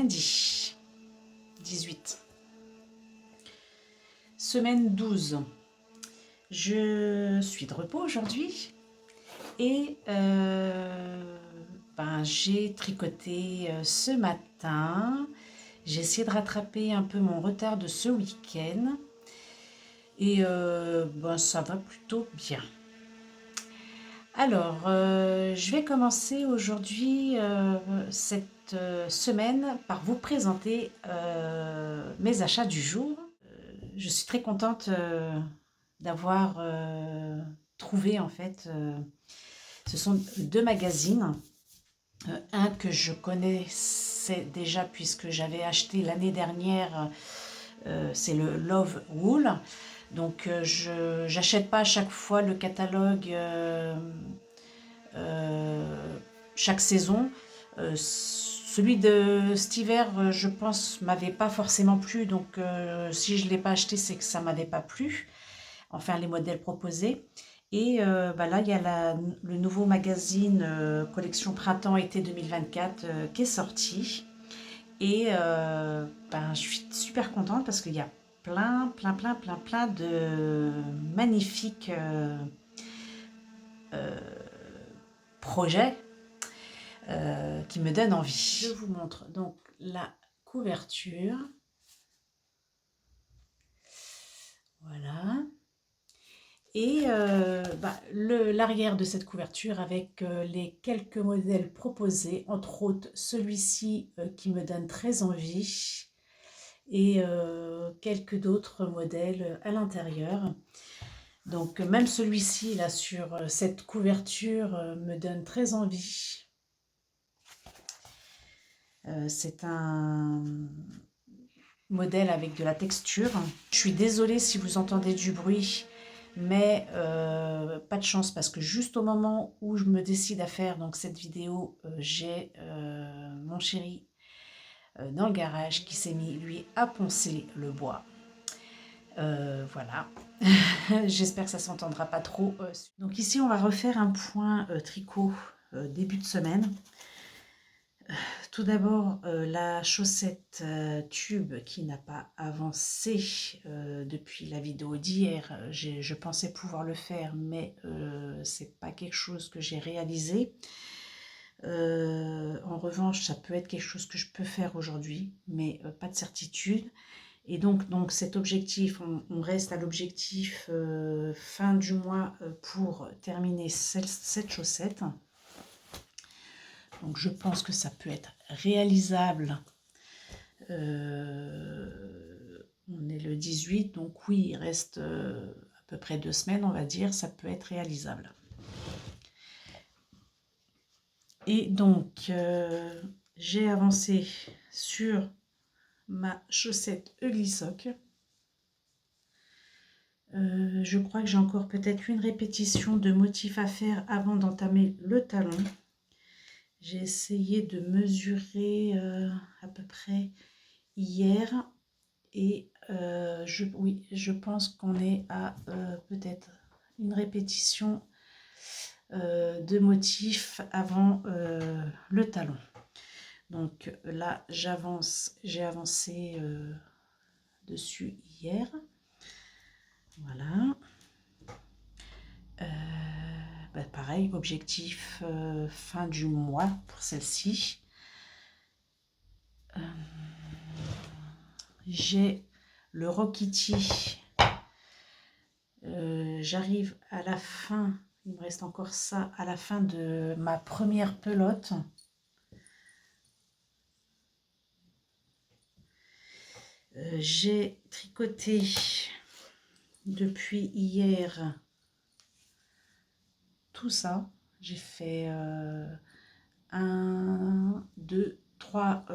lundi 18. Semaine 12. Je suis de repos aujourd'hui et j'ai tricoté ce matin. J'ai essayé de rattraper un peu mon retard de ce week-end et ça va plutôt bien. Alors, je vais commencer aujourd'hui cette semaine par vous présenter mes achats du jour. Je suis très contente d'avoir trouvé en fait, ce sont deux magazines. Un que je connaissais déjà puisque j'avais acheté l'année dernière, c'est le Love Wool. Donc je n'achète pas à chaque fois le catalogue chaque saison. Celui de cet hiver, je pense, m'avait pas forcément plu. Donc si je ne l'ai pas acheté, c'est que ça m'avait pas plu. Enfin, les modèles proposés. Et là, il y a le nouveau magazine collection printemps-été 2024 qui est sorti. Et je suis super contente parce qu'il y a plein de magnifiques projets qui me donnent envie. Je vous montre donc la couverture. Voilà. Et l'arrière de cette couverture avec les quelques modèles proposés, entre autres celui-ci qui me donne très envie et quelques d'autres modèles à l'intérieur. Donc même celui-ci là sur cette couverture me donne très envie. C'est un modèle avec de la texture. Je suis désolée si vous entendez du bruit. Mais pas de chance parce que juste au moment où je me décide à faire donc cette vidéo, j'ai mon chéri dans le garage qui s'est mis lui à poncer le bois. Voilà, j'espère que ça s'entendra pas trop. Donc ici on va refaire un point tricot début de semaine. Tout d'abord, la chaussette tube qui n'a pas avancé depuis la vidéo d'hier. Je pensais pouvoir le faire, mais c'est pas quelque chose que j'ai réalisé. En revanche, ça peut être quelque chose que je peux faire aujourd'hui, mais pas de certitude. Et donc cet objectif, on reste à l'objectif fin du mois pour terminer cette chaussette. Donc je pense que ça peut être réalisable. On est le 18, donc oui, il reste à peu près 2 semaines, on va dire, ça peut être réalisable. Et donc, j'ai avancé sur ma chaussette Ugly Sock. Je crois que j'ai encore peut-être une répétition de motifs à faire avant d'entamer le talon. J'ai essayé de mesurer à peu près hier et je pense qu'on est à peut-être une répétition de motifs avant le talon. Donc là j'avance, j'ai avancé dessus hier. Voilà. Pareil, objectif fin du mois pour celle-ci. J'ai le Rokiti. J'arrive à la fin, il me reste encore ça, à la fin de ma première pelote. J'ai tricoté depuis hier tout ça. J'ai fait 1, 2, 3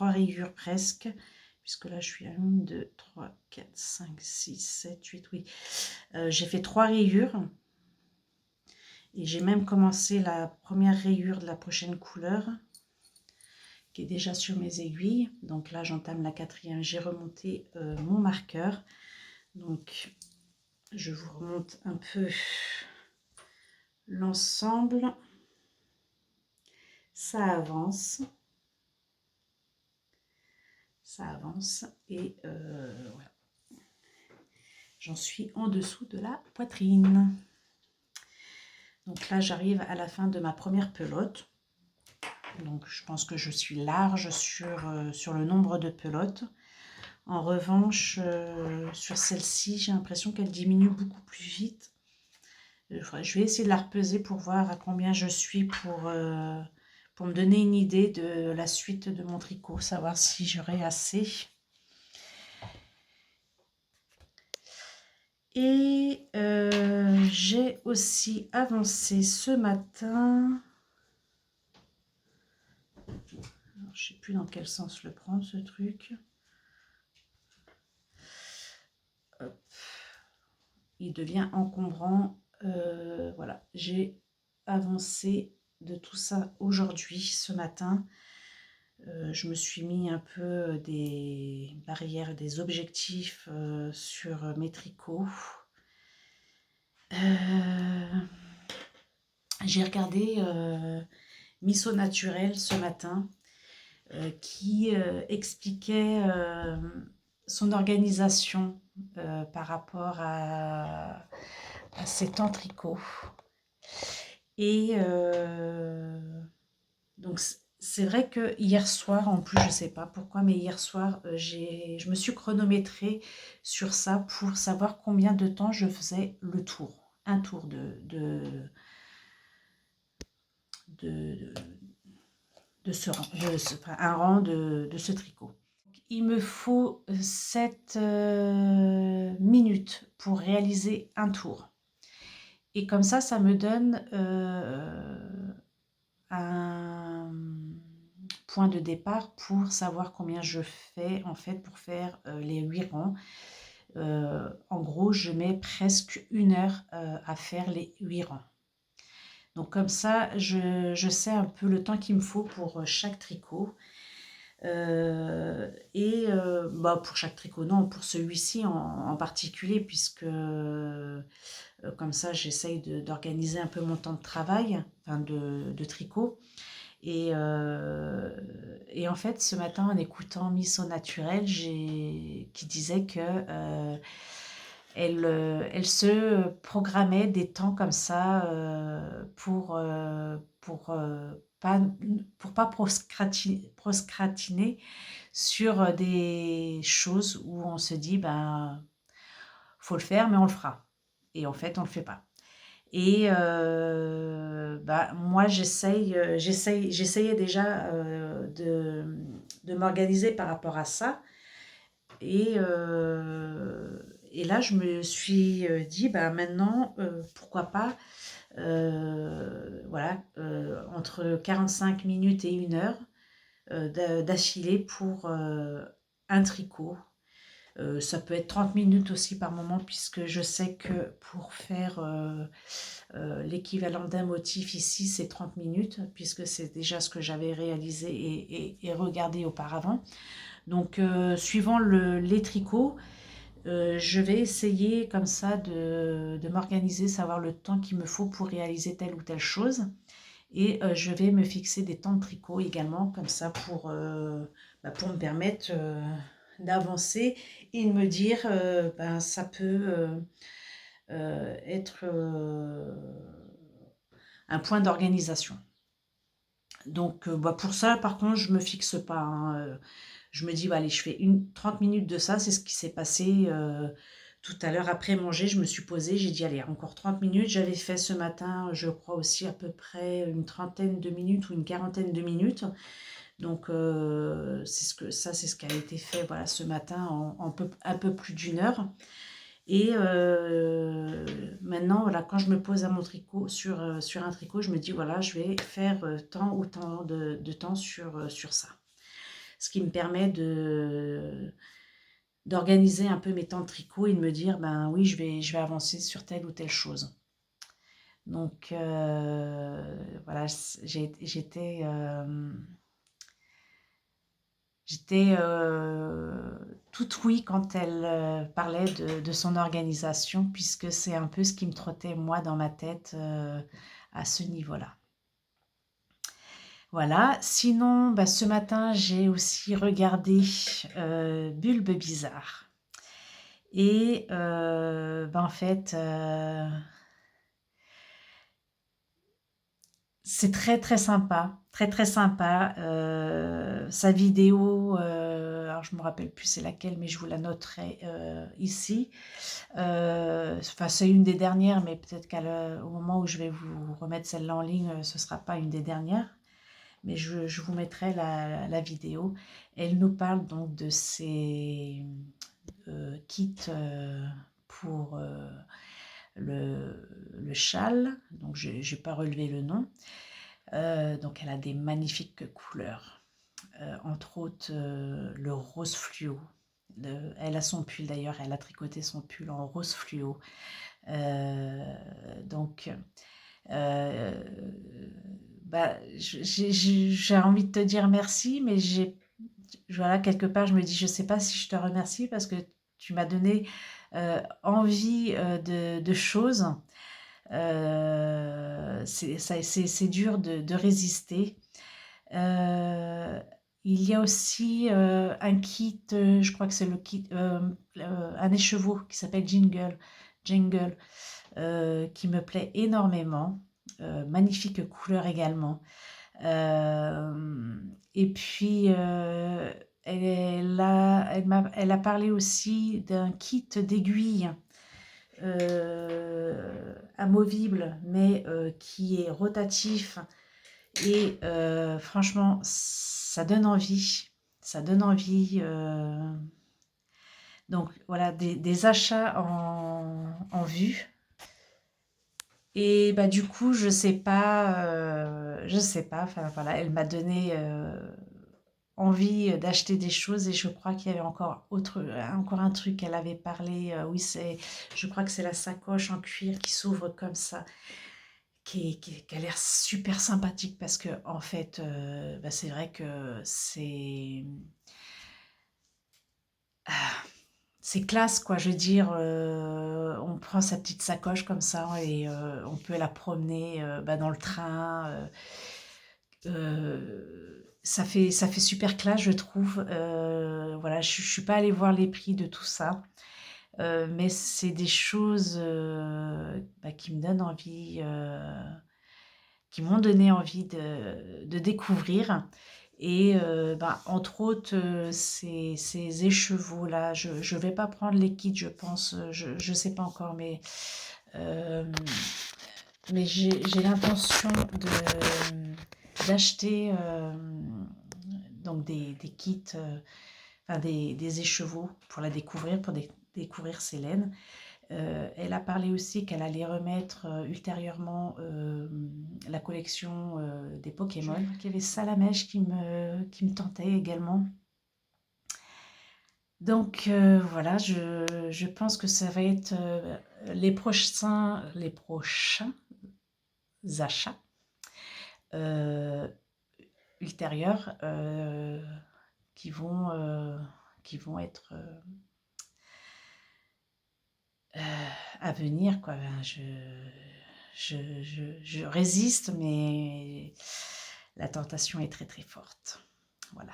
rayures presque, puisque là je suis à 1, 2, 3, 4, 5, 6, 7, 8, oui. J'ai fait 3 rayures et j'ai même commencé la première rayure de la prochaine couleur qui est déjà sur mes aiguilles. Donc là j'entame la 4e, j'ai remonté mon marqueur. Donc je vous remonte un peu l'ensemble. Ça avance. ça avance et voilà. J'en suis en dessous de la poitrine. Donc là, j'arrive à la fin de ma première pelote. Donc je pense que je suis large sur le nombre de pelotes. En revanche, sur celle-ci, j'ai l'impression qu'elle diminue beaucoup plus vite. Je vais essayer de la repeser pour voir à combien je suis pour me donner une idée de la suite de mon tricot, savoir si j'aurai assez. Et j'ai aussi avancé ce matin. Alors, je ne sais plus dans quel sens le prendre ce truc. Hop. Il devient encombrant. Voilà, j'ai avancé de tout ça aujourd'hui, ce matin. Je me suis mis un peu des barrières, des objectifs sur mes tricots. J'ai regardé Miss Au Naturel ce matin qui expliquait son organisation par rapport à ses temps tricot. Et donc c'est vrai que hier soir, en plus je ne sais pas pourquoi, mais hier soir je me suis chronométrée sur ça pour savoir combien de temps je faisais le tour. Un tour un rang de ce tricot. Il me faut 7 minutes pour réaliser un tour. Et comme ça me donne un point de départ pour savoir combien je fais en fait pour faire les 8 rangs. En gros, je mets presque 1 heure à faire les 8 rangs. Donc comme ça, je sais un peu le temps qu'il me faut pour chaque tricot. Pour chaque tricot, non, pour celui-ci en particulier, puisque comme ça, j'essaye d'organiser un peu mon temps de travail, enfin de tricot. Et en fait, ce matin, en écoutant Miss Au Naturel, qui disait que elle se programmait des temps comme ça pour pas procrastiner sur des choses où on se dit ben faut le faire mais on le fera et en fait on le fait pas. Et moi j'essayais déjà de m'organiser par rapport à ça. Et là je me suis dit maintenant pourquoi pas entre 45 minutes et 1 heure d'affilée pour un tricot. Ça peut être 30 minutes aussi par moment, puisque je sais que pour faire l'équivalent d'un motif ici, c'est 30 minutes, puisque c'est déjà ce que j'avais réalisé et regardé auparavant. Donc, suivant les tricots, je vais essayer comme ça de m'organiser, savoir le temps qu'il me faut pour réaliser telle ou telle chose. Et je vais me fixer des temps de tricot également, comme ça pour me permettre d'avancer et de me dire ça peut être un point d'organisation. Donc pour ça par contre je me fixe pas, hein. Je me dis allez, je fais 30 minutes de ça. C'est ce qui s'est passé tout à l'heure après manger. Je me suis posée, j'ai dit allez, encore 30 minutes. J'avais fait ce matin, je crois aussi à peu près une trentaine de minutes ou une quarantaine de minutes. Donc c'est ce qui a été fait voilà, ce matin en un peu plus d'1 heure. Et maintenant, voilà, quand je me pose à mon tricot sur un tricot, je me dis voilà, je vais faire tant ou tant de temps sur ça. Ce qui me permet d'organiser un peu mes temps de tricot et de me dire ben oui, je vais avancer sur telle ou telle chose. Donc voilà, j'étais toute oui quand elle parlait de son organisation, puisque c'est un peu ce qui me trottait moi dans ma tête à ce niveau-là. Voilà, sinon, bah, ce matin, j'ai aussi regardé Bulbe Bizarre. Et bah, en fait, c'est très très sympa, très très sympa. Sa vidéo, alors je me rappelle plus c'est laquelle, mais je vous la noterai ici. Enfin, c'est une des dernières, mais peut-être qu'au moment où je vais vous remettre celle-là en ligne, ce ne sera pas une des dernières. Mais je vous mettrai la vidéo. Elle nous parle donc de ces kits pour le châle. Donc, je n'ai pas relevé le nom. Donc, elle a des magnifiques couleurs. Entre autres, le rose fluo. Elle a son pull d'ailleurs, elle a tricoté son pull en rose fluo. Donc, bah, j'ai envie de te dire merci, mais voilà, quelque part, je me dis, je ne sais pas si je te remercie parce que tu m'as donné envie de choses. C'est dur de résister. Il y a aussi un kit, je crois que c'est le kit, un écheveau qui s'appelle Jingle, qui me plaît énormément. Magnifique couleur également. Et puis, elle a parlé aussi d'un kit d'aiguilles amovible, mais qui est rotatif. Et franchement, ça donne envie. Ça donne envie. Donc voilà, des achats en vue. Et bah du coup, je sais pas, enfin voilà, elle m'a donné envie d'acheter des choses et je crois qu'il y avait encore un truc qu'elle avait parlé. Oui, je crois que c'est la sacoche en cuir qui s'ouvre comme ça, qui a l'air super sympathique parce que en fait, bah, c'est vrai que c'est classe quoi. Je veux dire, on prend sa petite sacoche comme ça et on peut la promener bah, dans le train. Ça fait super classe, je trouve. Voilà, je suis pas allée voir les prix de tout ça, mais c'est des choses bah, qui me donnent envie, qui m'ont donné envie de découvrir. Et bah, entre autres, ces écheveaux-là, je ne vais pas prendre les kits, je pense, je ne sais pas encore, euh, mais j'ai l'intention d'acheter donc des kits, enfin des écheveaux pour la découvrir, pour découvrir ces laines. Elle a parlé aussi qu'elle allait remettre ultérieurement la collection des Pokémon. Il y avait Salamèche qui me tentait également. Donc voilà, je pense que ça va être les prochains achats ultérieurs qui vont être à venir, quoi. Je résiste, mais la tentation est très très forte. Voilà.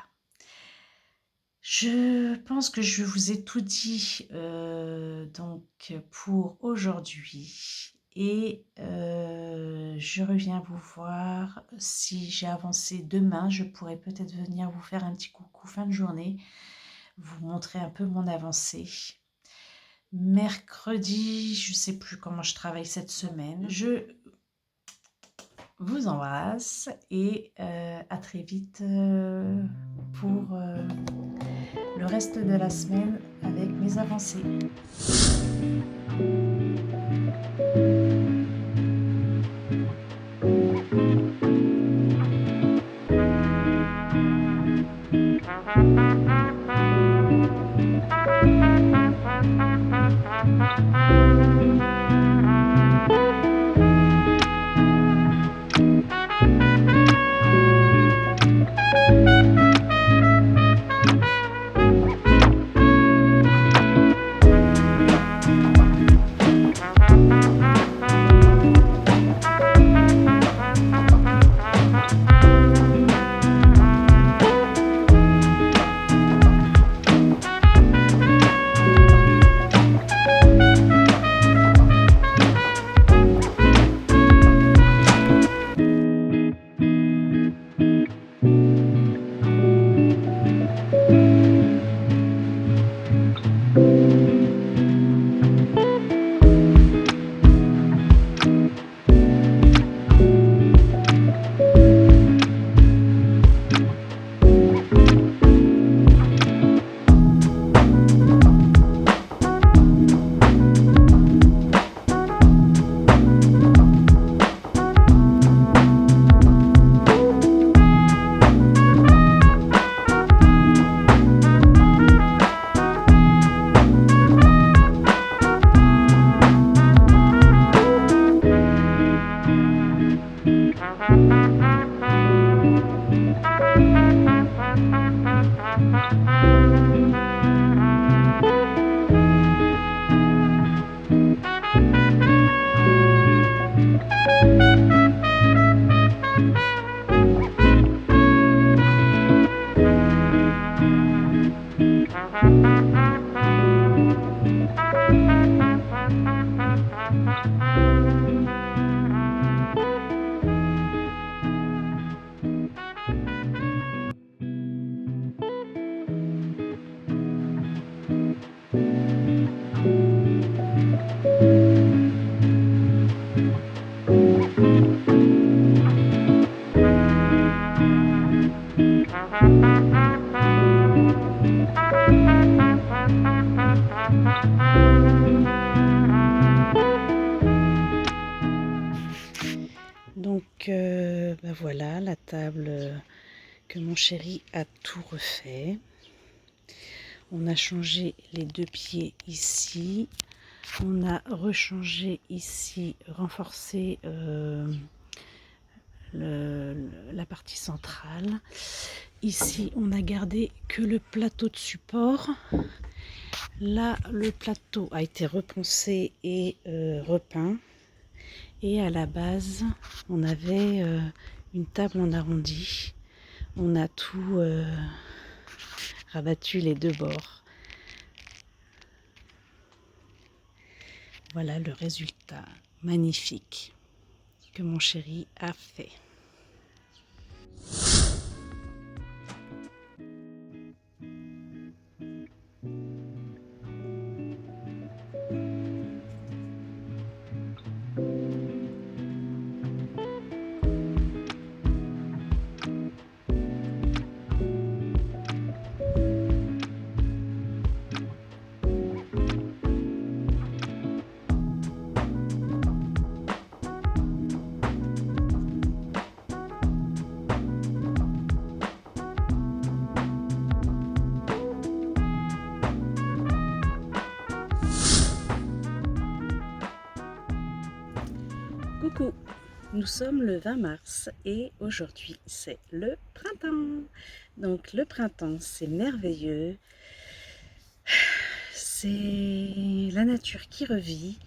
Je pense que je vous ai tout dit donc pour aujourd'hui. Et je reviens vous voir. Si j'ai avancé demain, je pourrais peut-être venir vous faire un petit coucou fin de journée, vous montrer un peu mon avancée. Mercredi, je ne sais plus comment je travaille cette semaine. Je vous embrasse et à très vite pour le reste de la semaine avec mes avancées. Donc voilà la table que mon chéri a tout refait. On a changé les 2 pieds ici. On a rechangé ici, renforcé la partie centrale. Ici, on a gardé que le plateau de support. Là, le plateau a été repensé et repeint. Et à la base, on avait une table en arrondi. On a tout rabattu les 2 bords. Voilà le résultat magnifique que mon chéri a fait. Coucou, nous sommes le 20 mars et aujourd'hui c'est le printemps. Donc le printemps c'est merveilleux, c'est la nature qui revit.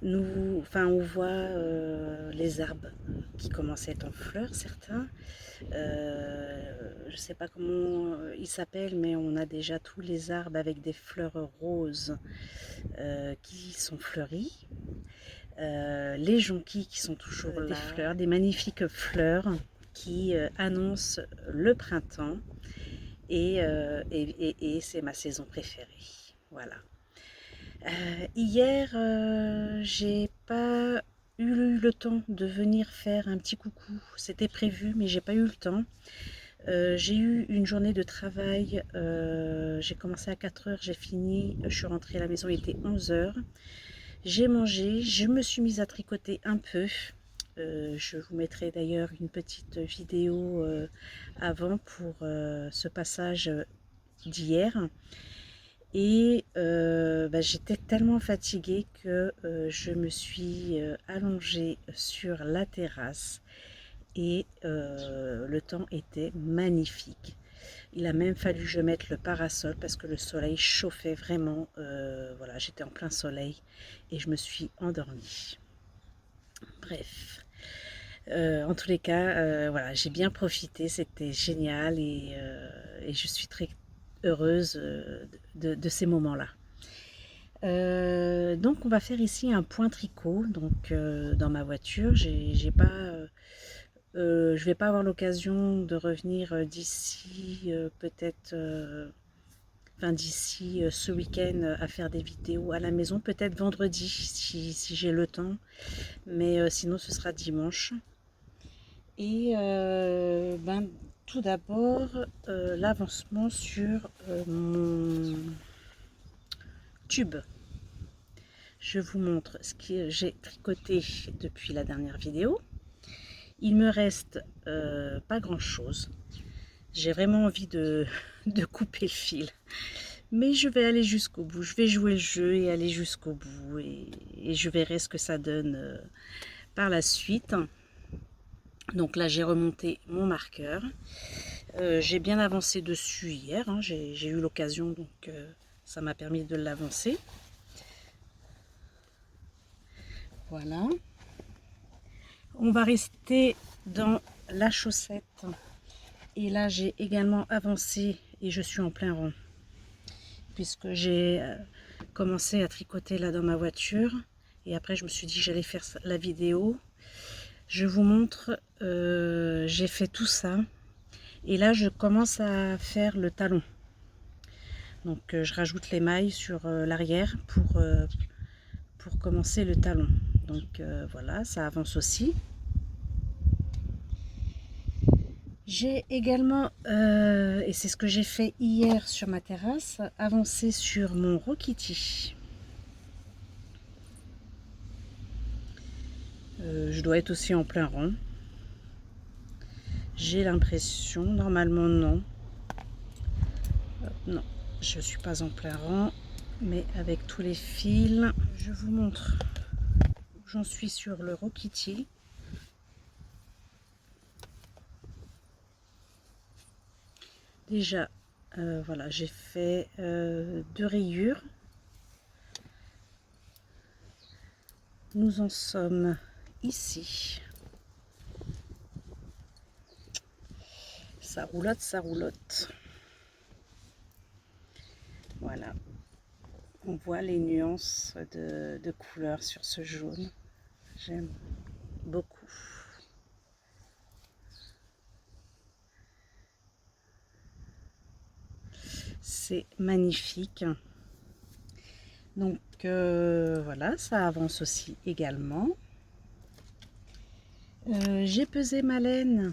On voit les arbres qui commencent à être en fleurs, certains. Je ne sais pas comment ils s'appellent, mais on a déjà tous les arbres avec des fleurs roses qui sont fleuris. Les jonquilles qui sont toujours là, des fleurs, des magnifiques fleurs qui annoncent le printemps et c'est ma saison préférée. Voilà. Hier, j'ai pas eu le temps de venir faire un petit coucou. C'était prévu, mais j'ai pas eu le temps. J'ai eu une journée de travail. J'ai commencé à 4 h, j'ai fini. Je suis rentrée à la maison, il était 11 h. J'ai mangé, je me suis mise à tricoter un peu. Je vous mettrai d'ailleurs une petite vidéo avant pour ce passage d'hier. Et j'étais tellement fatiguée que je me suis allongée sur la terrasse et le temps était magnifique. Il a même fallu que je mette le parasol parce que le soleil chauffait vraiment. Voilà, j'étais en plein soleil et je me suis endormie. Bref, en tous les cas, voilà, j'ai bien profité, c'était génial et je suis très heureuse de ces moments-là. Donc on va faire ici un point tricot. Donc dans ma voiture, je vais pas avoir l'occasion de revenir d'ici peut-être d'ici ce week-end à faire des vidéos à la maison, peut-être vendredi si j'ai le temps, mais sinon ce sera dimanche. Et tout d'abord l'avancement sur mon tube. Je vous montre ce que j'ai tricoté depuis la dernière vidéo. Il me reste pas grand chose. J'ai vraiment envie de couper le fil, mais je vais aller jusqu'au bout. Je vais jouer le jeu et aller jusqu'au bout et je verrai ce que ça donne par la suite. Donc là j'ai remonté mon marqueur. J'ai bien avancé dessus hier, hein, j'ai eu l'occasion, donc ça m'a permis de l'avancer. Voilà. On va rester dans la chaussette. Et là, j'ai également avancé et je suis en plein rond. Puisque j'ai commencé à tricoter là dans ma voiture. Et après, je me suis dit que j'allais faire la vidéo. Je vous montre, j'ai fait tout ça. Et là, je commence à faire le talon. Donc, je rajoute les mailles sur l'arrière pour commencer le talon. Donc, voilà, ça avance aussi. J'ai également, et c'est ce que j'ai fait hier sur ma terrasse, avancé sur mon Rokiti. Je dois être aussi en plein rond. J'ai l'impression, normalement non. Non, je ne suis pas en plein rang, mais avec tous les fils, je vous montre où j'en suis sur le Rokiti. Déjà, voilà, j'ai fait 2 rayures. Nous en sommes ici. Ça roulotte, ça roulotte. Voilà. On voit les nuances de couleurs sur ce jaune. J'aime beaucoup. C'est magnifique. Donc voilà, ça avance aussi également. J'ai pesé ma laine.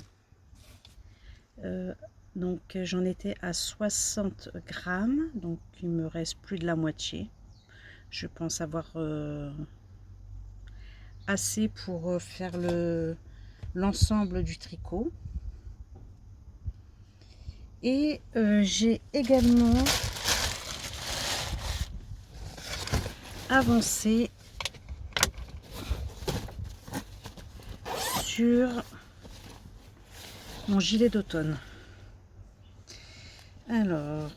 Donc j'en étais à 60 grammes. Donc il me reste plus de la moitié. Je pense avoir assez pour faire l'ensemble du tricot. Et j'ai également avancé sur mon gilet d'automne. Alors,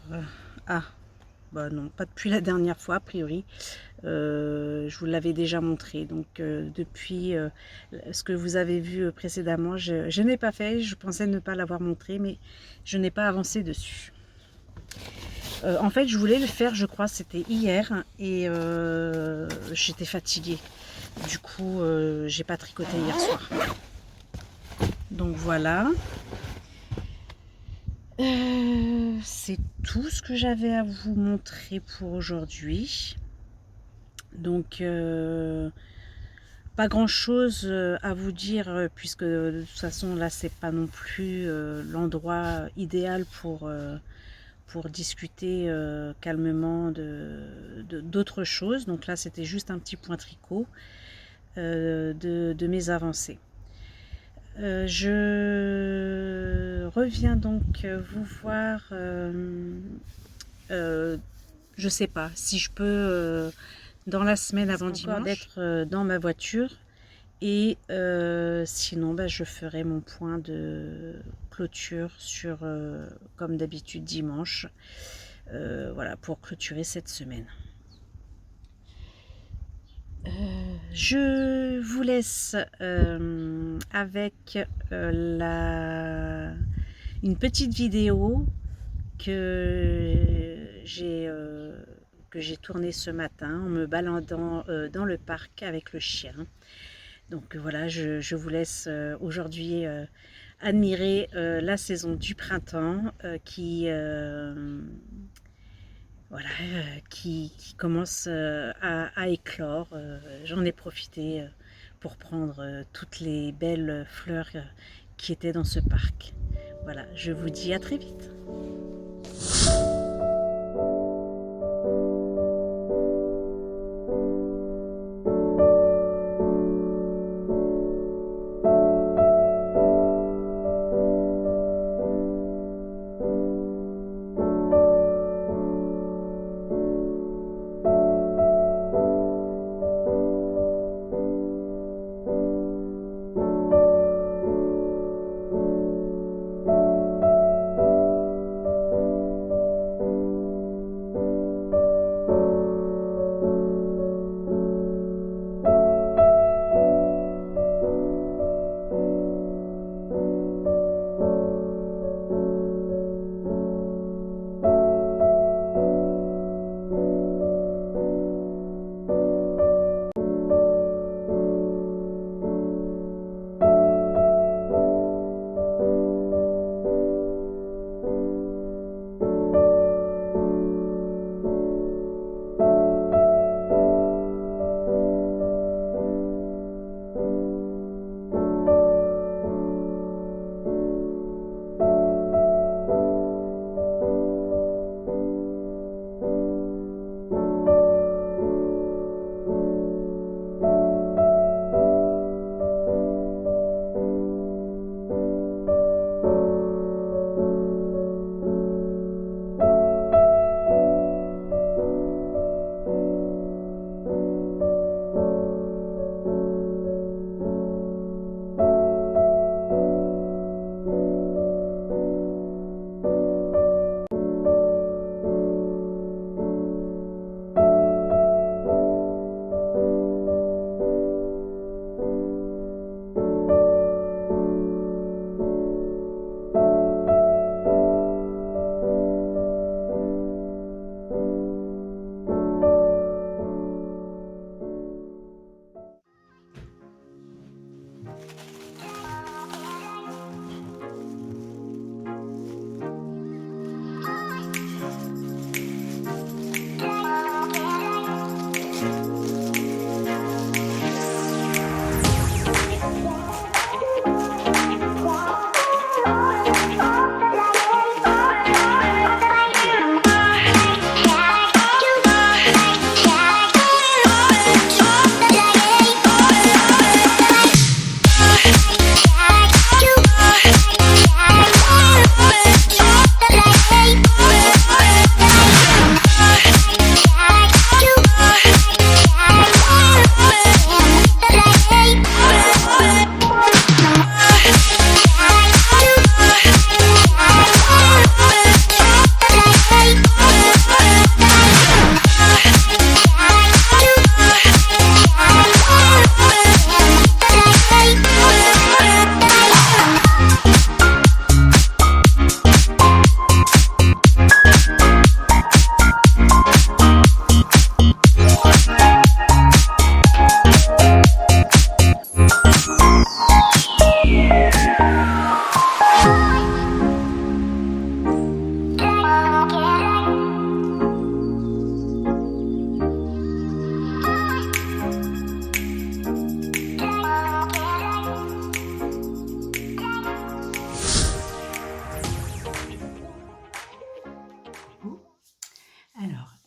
bah non, pas depuis la dernière fois a priori. Je vous l'avais déjà montré, donc depuis ce que vous avez vu précédemment, je n'ai pas fait, je pensais ne pas l'avoir montré, mais je n'ai pas avancé dessus. En fait, je voulais le faire, je crois, c'était hier, et j'étais fatiguée. Du coup, j'ai pas tricoté hier soir. Donc voilà. C'est tout ce que j'avais à vous montrer pour aujourd'hui. Donc, pas grand chose à vous dire, puisque de toute façon, là, c'est pas non plus l'endroit idéal pour discuter calmement d'autres choses. Donc là, c'était juste un petit point tricot de mes avancées. Je reviens donc vous voir, je sais pas si je peux dans la semaine avant dimanche d'être dans ma voiture, et sinon bah, je ferai mon point de clôture sur comme d'habitude dimanche, voilà, pour clôturer cette semaine. Je vous laisse avec une petite vidéo que j'ai tournée ce matin en me baladant dans le parc avec le chien. Donc voilà, je vous laisse aujourd'hui admirer la saison du printemps voilà, qui commence à éclore. J'en ai profité pour prendre toutes les belles fleurs qui étaient dans ce parc. Voilà, je vous dis à très vite.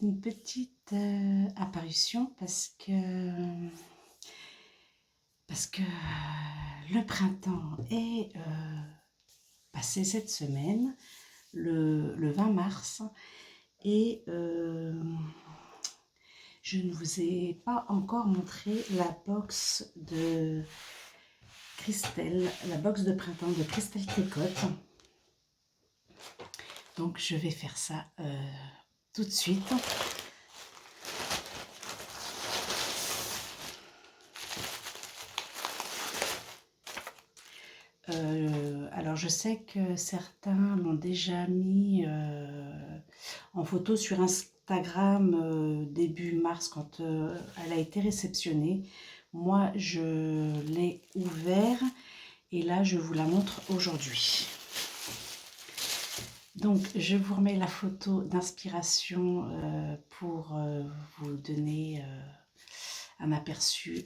une petite apparition parce que le printemps est passé cette semaine, le 20 mars, et je ne vous ai pas encore montré la box de Christelle, la box de printemps de Christelle Tricotte. Donc je vais faire ça tout de suite. Alors je sais que certains l'ont déjà mis en photo sur Instagram début mars quand elle a été réceptionnée. Moi je l'ai ouvert et là je vous la montre aujourd'hui. Donc je vous remets la photo d'inspiration pour vous donner un aperçu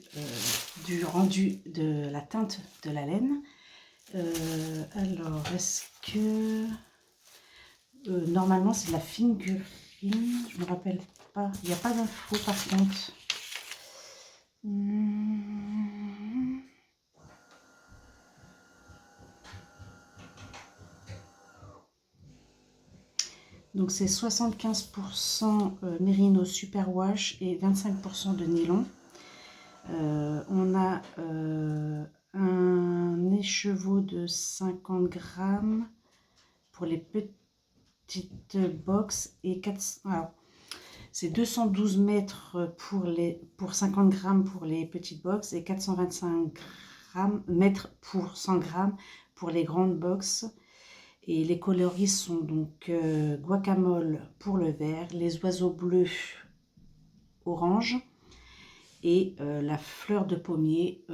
du rendu de la teinte de la laine. Alors, est-ce que... normalement, c'est de la figurine. Je me rappelle pas. Il n'y a pas d'infos, par contre. Donc, c'est 75% Merino Superwash et 25% de nylon. On a un écheveau de 50 grammes pour les petites box et 400, alors c'est 212 mètres pour 50 grammes pour les petites box et 425 mètres pour 100 grammes pour les grandes box. Et les coloris sont donc guacamole pour le vert, les oiseaux bleus orange et la fleur de pommier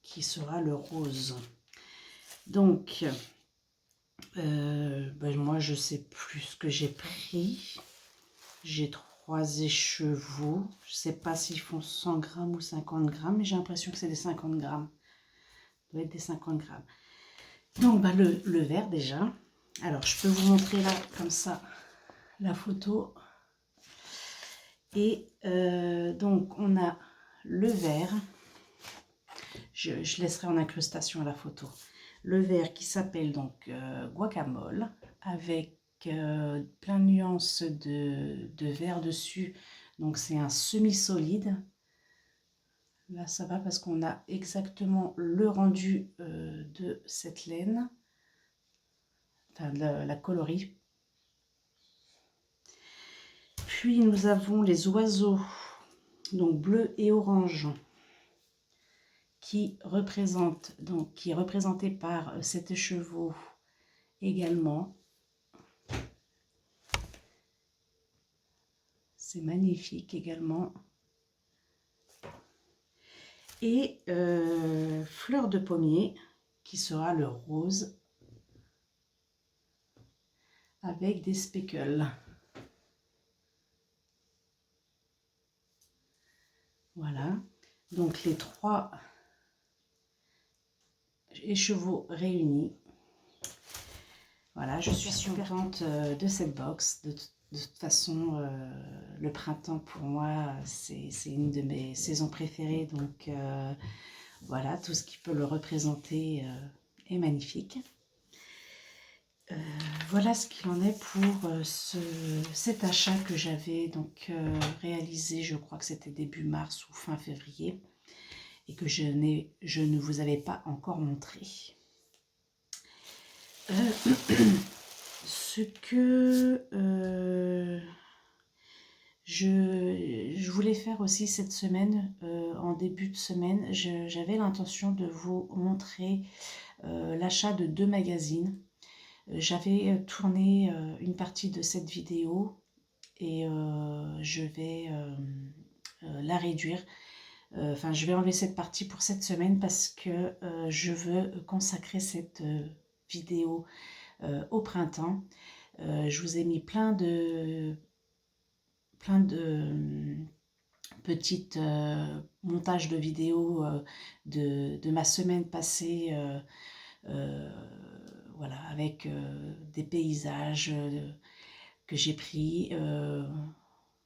qui sera le rose. Donc moi je sais plus ce que j'ai pris. J'ai 3 écheveaux. Je sais pas s'ils font 100 grammes ou 50 grammes, mais j'ai l'impression que c'est des 50 grammes. Ça doit être des 50 grammes. Donc le vert déjà. Alors je peux vous montrer là comme ça la photo. Et donc on a le vert. Je laisserai en incrustation la photo. Le vert qui s'appelle donc guacamole avec plein de nuances de vert dessus. Donc c'est un semi-solide. Là ça va parce qu'on a exactement le rendu de cette laine. Enfin la coloris. Puis nous avons les oiseaux, donc bleu et orange, qui est représenté par cet écheveau également. C'est magnifique également. Et fleur de pommier qui sera le rose avec des speckles. Voilà, donc les 3 écheveaux réunis. Voilà, je suis super contente de cette box. De toute façon, le printemps pour moi, c'est une de mes saisons préférées. Donc voilà, tout ce qui peut le représenter est magnifique. Voilà ce qu'il en est pour cet achat que j'avais donc réalisé, je crois que c'était début mars ou fin février, et que je ne vous avais pas encore montré. Ce que je voulais faire aussi cette semaine, en début de semaine, j'avais l'intention de vous montrer l'achat de 2 magazines. J'avais tourné une partie de cette vidéo et je vais la réduire. Enfin, je vais enlever cette partie pour cette semaine parce que je veux consacrer cette vidéo au printemps. Je vous ai mis plein de petites montages de vidéos de ma semaine passée, voilà, avec des paysages que j'ai pris,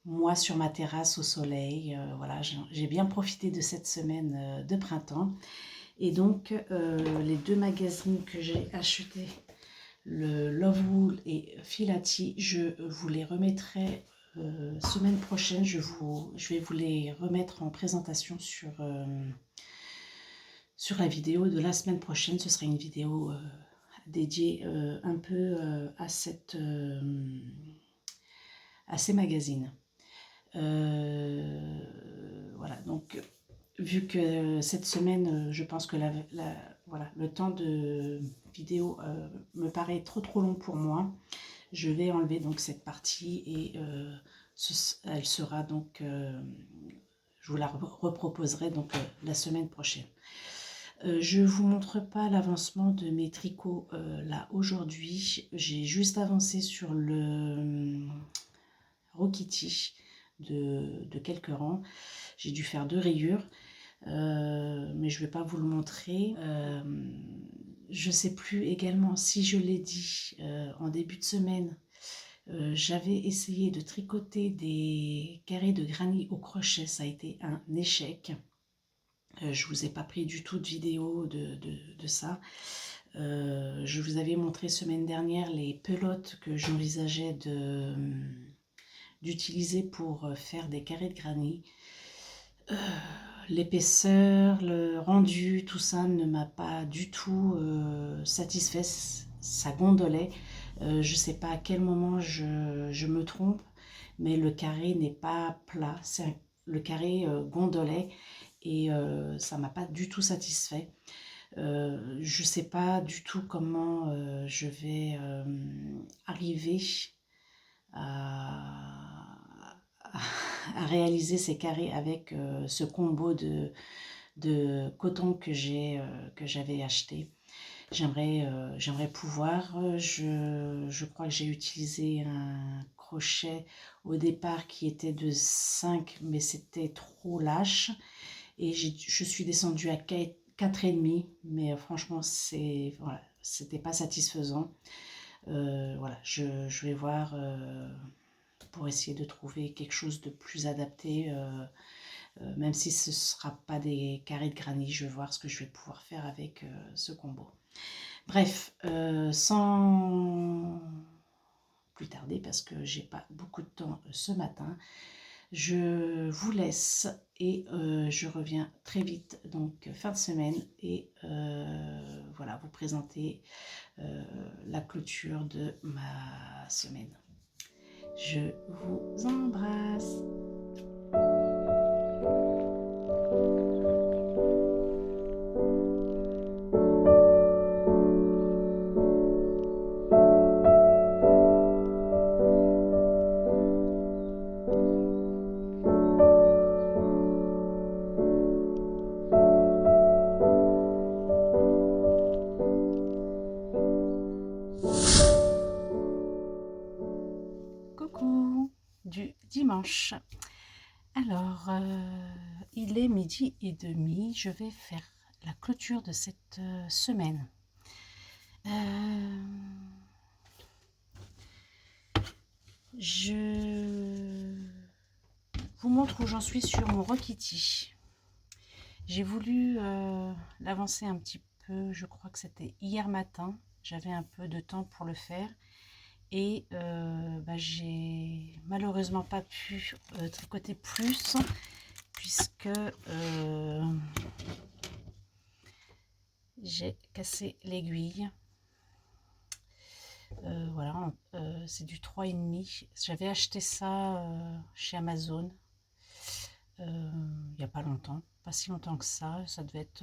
moi sur ma terrasse au soleil. Voilà, j'ai bien profité de cette semaine de printemps. Et donc, les 2 magazines que j'ai achetés, le Love Wool et Filati, je vous les remettrai semaine prochaine. Je vais vous les remettre en présentation sur la vidéo de la semaine prochaine. Ce sera une vidéo dédiée un peu à ces magazines. Voilà, donc vu que cette semaine, je pense que voilà, le temps de vidéo me paraît trop long pour moi, je vais enlever donc cette partie et elle sera donc, je vous la reproposerai donc la semaine prochaine. Je ne vous montre pas l'avancement de mes tricots là aujourd'hui. J'ai juste avancé sur le Rokiti de quelques rangs. J'ai dû faire 2 rayures, mais je ne vais pas vous le montrer. Je ne sais plus également si je l'ai dit en début de semaine. J'avais essayé de tricoter des carrés de granit au crochet, ça a été un échec. Je vous ai pas pris du tout de vidéo de ça. Je vous avais montré semaine dernière les pelotes que j'envisageais d'utiliser pour faire des carrés de granit. L'épaisseur, le rendu, tout ça ne m'a pas du tout satisfait, ça gondolait. Je ne sais pas à quel moment je me trompe, mais le carré n'est pas plat, le carré gondolait et ça ne m'a pas du tout satisfait. Je ne sais pas du tout comment je vais arriver à réaliser ces carrés avec ce combo de coton que j'avais acheté. J'aimerais pouvoir, je crois que j'ai utilisé un crochet au départ qui était de 5, mais c'était trop lâche. Et je suis descendue à 4,5, mais franchement, voilà, c'était pas satisfaisant. Voilà, je vais voir pour essayer de trouver quelque chose de plus adapté. Même si ce ne sera pas des carrés de granit, je vais voir ce que je vais pouvoir faire avec ce combo. Bref, sans plus tarder, parce que j'ai pas beaucoup de temps ce matin, je vous laisse et je reviens très vite, donc fin de semaine, et voilà, vous présenter la clôture de ma semaine. Je vous embrasse. Coucou du dimanche. Alors, il est 12h30, je vais faire la clôture de cette semaine. Je vous montre où j'en suis sur mon Rokiti. J'ai voulu l'avancer un petit peu, je crois que c'était hier matin. J'avais un peu de temps pour le faire. Et j'ai malheureusement pas pu tricoter plus puisque j'ai cassé l'aiguille. Voilà, c'est du 3,5. J'avais acheté ça chez Amazon il n'y a pas longtemps, pas si longtemps que ça devait être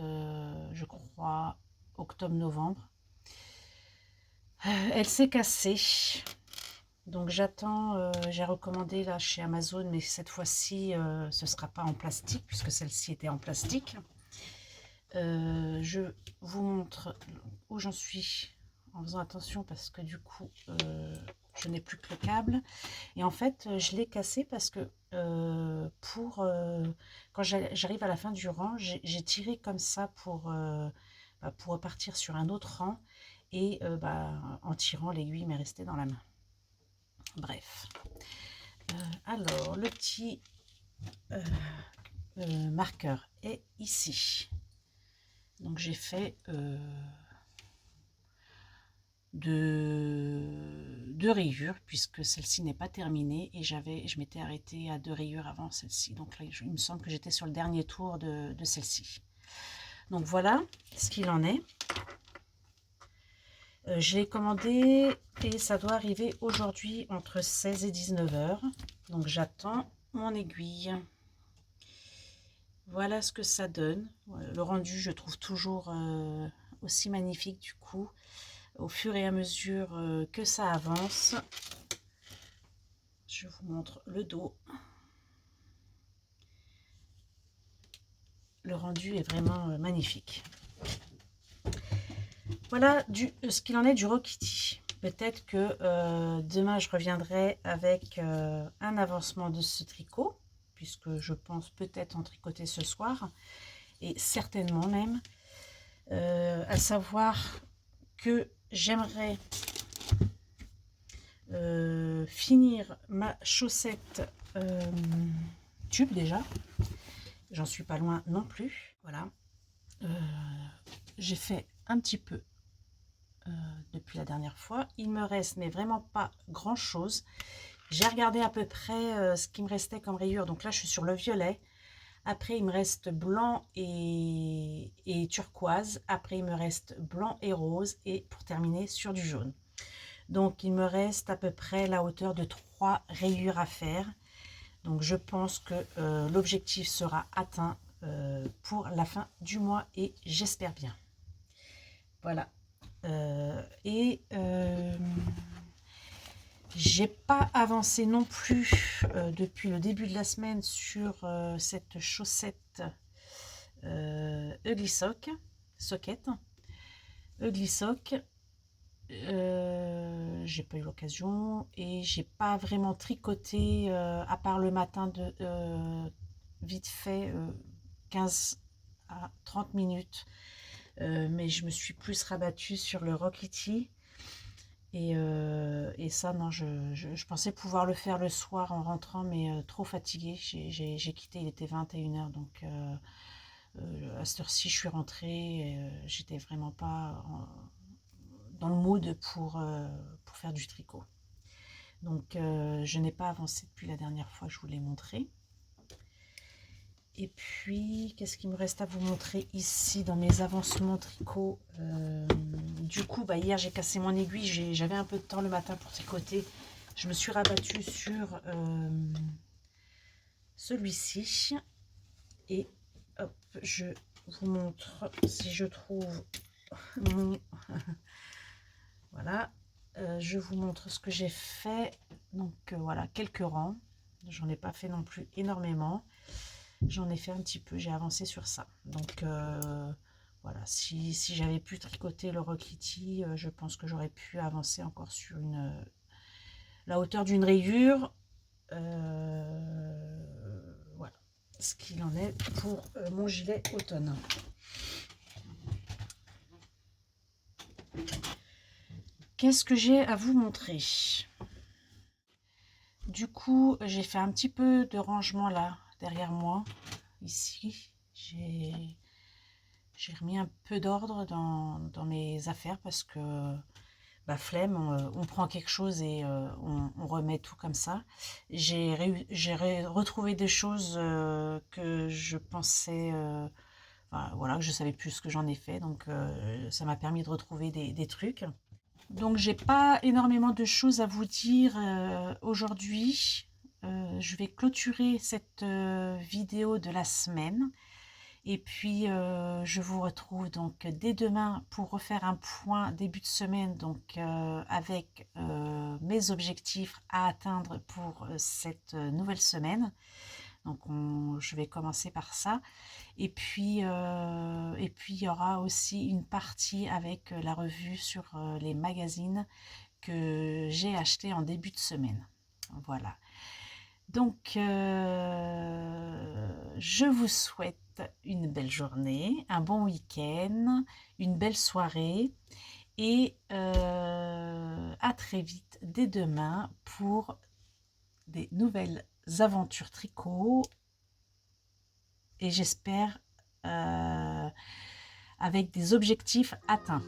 je crois octobre-novembre. Elle s'est cassée. Donc j'attends, j'ai recommandé là chez Amazon, mais cette fois-ci ce ne sera pas en plastique puisque celle-ci était en plastique. Je vous montre où j'en suis en faisant attention parce que du coup je n'ai plus que le câble. Et en fait je l'ai cassé parce que quand j'arrive à la fin du rang, j'ai tiré comme ça pour repartir sur un autre rang. Et en tirant, l'aiguille m'est restée dans la main. Bref. Alors, le petit marqueur est ici. Donc, j'ai fait deux rayures puisque celle-ci n'est pas terminée et je m'étais arrêtée à 2 rayures avant celle-ci. Donc là, il me semble que j'étais sur le dernier tour de celle-ci. Donc voilà ce qu'il en est. Je l'ai commandé et ça doit arriver aujourd'hui entre 16 et 19 heures. Donc j'attends mon aiguille. Voilà ce que ça donne. Le rendu, je trouve toujours aussi magnifique du coup, au fur et à mesure que ça avance. Je vous montre le dos. Le rendu est vraiment magnifique. Voilà ce qu'il en est du Rokiti. Peut-être que demain je reviendrai avec un avancement de ce tricot, puisque je pense peut-être en tricoter ce soir, et certainement même, à savoir que j'aimerais finir ma chaussette tube déjà. J'en suis pas loin non plus. Voilà. J'ai fait un petit peu depuis la dernière fois. Il me reste, mais vraiment pas grand chose. J'ai regardé à peu près ce qui me restait comme rayure. Donc là, je suis sur le violet. Après, il me reste blanc et turquoise. Après, il me reste blanc et rose. Et pour terminer, sur du jaune. Donc, il me reste à peu près la hauteur de 3 rayures à faire. Donc, je pense que l'objectif sera atteint pour la fin du mois et j'espère bien. Voilà. J'ai pas avancé non plus depuis le début de la semaine sur cette chaussette Ugly Socket. Ugly Sock. J'ai pas eu l'occasion et j'ai pas vraiment tricoté à part le matin de vite fait 15 à 30 minutes. Mais je me suis plus rabattue sur le Rokiti et ça non, je pensais pouvoir le faire le soir en rentrant, mais trop fatiguée. J'ai quitté, il était 21 h, donc à cette heure-ci je suis rentrée, j'étais vraiment pas dans le mood pour faire du tricot. Donc je n'ai pas avancé depuis la dernière fois, je vous l'ai montré. Et puis, qu'est-ce qu'il me reste à vous montrer ici dans mes avancements tricot? Du coup, hier, j'ai cassé mon aiguille. J'avais un peu de temps le matin pour tricoter. Je me suis rabattue sur celui-ci. Et hop, je vous montre si je trouve mon... Voilà. Je vous montre ce que j'ai fait. Donc, voilà, quelques rangs. J'en ai pas fait non plus énormément. J'en ai fait un petit peu, j'ai avancé sur ça. Donc voilà, si j'avais pu tricoter le Rokiti, je pense que j'aurais pu avancer encore sur la hauteur d'une rayure. Voilà ce qu'il en est pour mon gilet automne. Qu'est-ce que j'ai à vous montrer? Du coup, j'ai fait un petit peu de rangement là, derrière moi. Ici, j'ai remis un peu d'ordre dans mes affaires parce que, flemme, on prend quelque chose et on remet tout comme ça. J'ai retrouvé des choses que je pensais, voilà, que je savais plus ce que j'en ai fait. Donc, ça m'a permis de retrouver des trucs. Donc, j'ai pas énormément de choses à vous dire aujourd'hui. Je vais clôturer cette vidéo de la semaine. Et puis, je vous retrouve donc dès demain pour refaire un point début de semaine, donc avec mes objectifs à atteindre pour cette nouvelle semaine. Donc, je vais commencer par ça. Et puis, il y aura aussi une partie avec la revue sur les magazines que j'ai acheté en début de semaine. Voilà. Donc, je vous souhaite une belle journée, un bon week-end, une belle soirée et à très vite dès demain pour des nouvelles aventures tricot et j'espère avec des objectifs atteints.